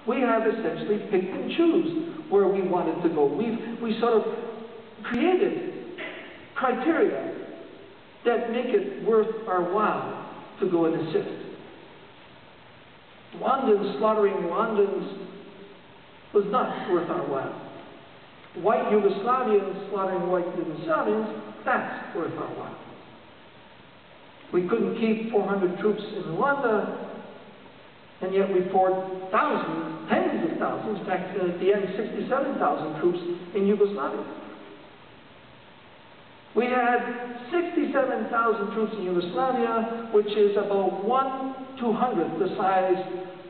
We have essentially picked and choose where we wanted to go. We sort of created criteria that make it worth our while to go and assist. Rwandans slaughtering Rwandans was not worth our while. White Yugoslavians slaughtering white Yugoslavians, that's worth our while. We couldn't keep 400 troops in Rwanda, and yet we poured thousands, tens of thousands, in fact, at the end, 67,000 troops in Yugoslavia. We had 67,000 troops in Yugoslavia, which is about 1/200th the size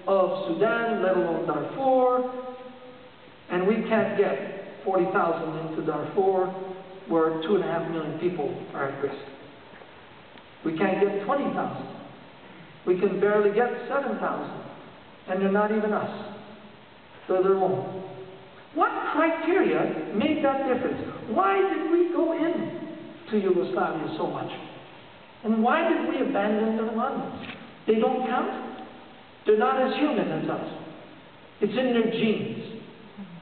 of Sudan, let alone Darfur, and we can't get 40,000 into Darfur, where 2.5 million people are at risk. We can't get 20,000. We can barely get 7,000, and they're not even us. They're their own. What criteria made that difference? Why did we go in to Yugoslavia so much? And why did we abandon the Rwandans? They don't count. They're not as human as us. It's in their genes.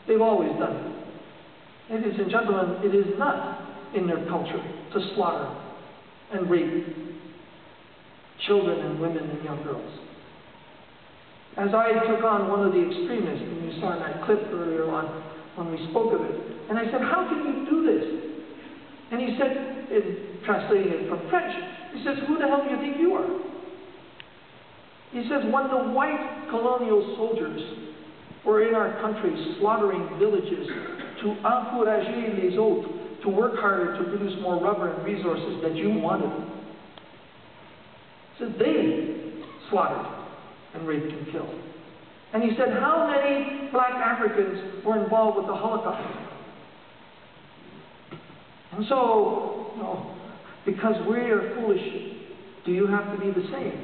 They've always done it. Ladies and gentlemen, it is not in their culture to slaughter and rape children and women and young girls. As I took on one of the extremists, and you saw in that clip earlier on when we spoke of it, and I said, "How can you do this?" And he said, translating it from French, he says, "Who the hell do you think you are?" He says, "When the white colonial soldiers were in our country slaughtering villages to encourager les autres to work harder to produce more rubber and resources that you wanted," he said, "they slaughtered and raped and killed." And he said, "How many black Africans were involved with the Holocaust?" And so, because we are foolish, do you have to be the same?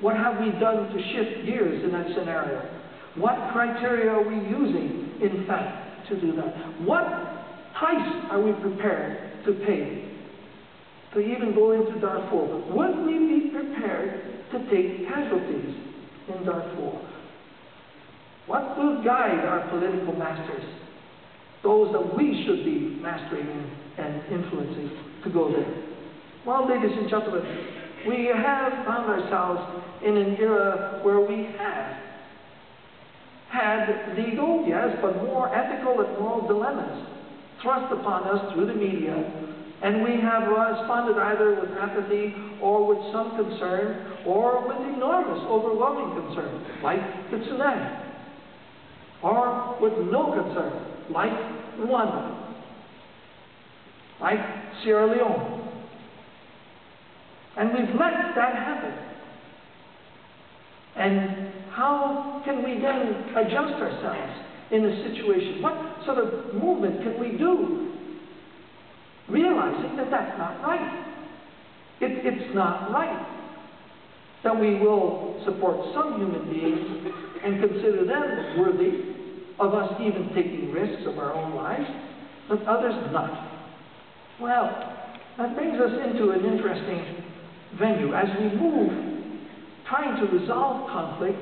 What have we done to shift gears in that scenario? What criteria are we using, in fact, to do that? What price are we prepared to pay to even go into Darfur? Would we be prepared to take casualties in Darfur? What will guide our political masters, those that we should be mastering and influencing, to go there? Well, ladies and gentlemen, we have found ourselves in an era where we have had legal, yes, but more ethical and moral dilemmas thrust upon us through the media, and we have responded either with apathy or with some concern or with enormous, overwhelming concern, like the tsunami, or with no concern, like Rwanda, like Sierra Leone. And we've let that happen. And how can we then adjust ourselves in a situation? What sort of movement can we do, realizing that that's not right? It's not right that we will support some human beings and consider them worthy of us even taking risks of our own lives, but others not. Well, that brings us into an interesting venue as we move, trying to resolve conflict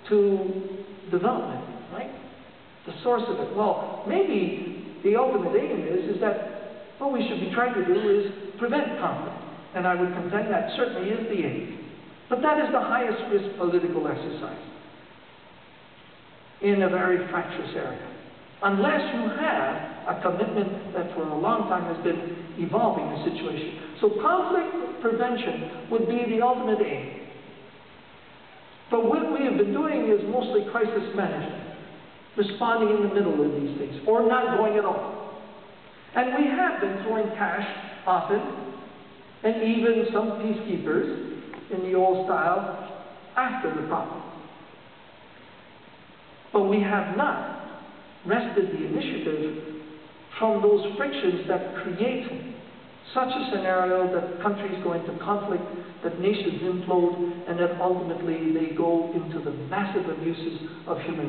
to development, right? The source of it. Well, maybe the ultimate aim is that what we should be trying to do is prevent conflict. And I would contend that certainly is the aim. But that is the highest risk political exercise in a very fractious area. Unless you have a commitment that for a long time has been evolving the situation. So conflict prevention would be the ultimate aim. But what we have been doing is mostly crisis management, responding in the middle of these things, or not going at all. And we have been throwing cash often, and even some peacekeepers in the old style after the problem. But we have not wrested the initiative from those frictions that create such a scenario that countries go into conflict, that nations implode, and that ultimately they go into the massive abuses of human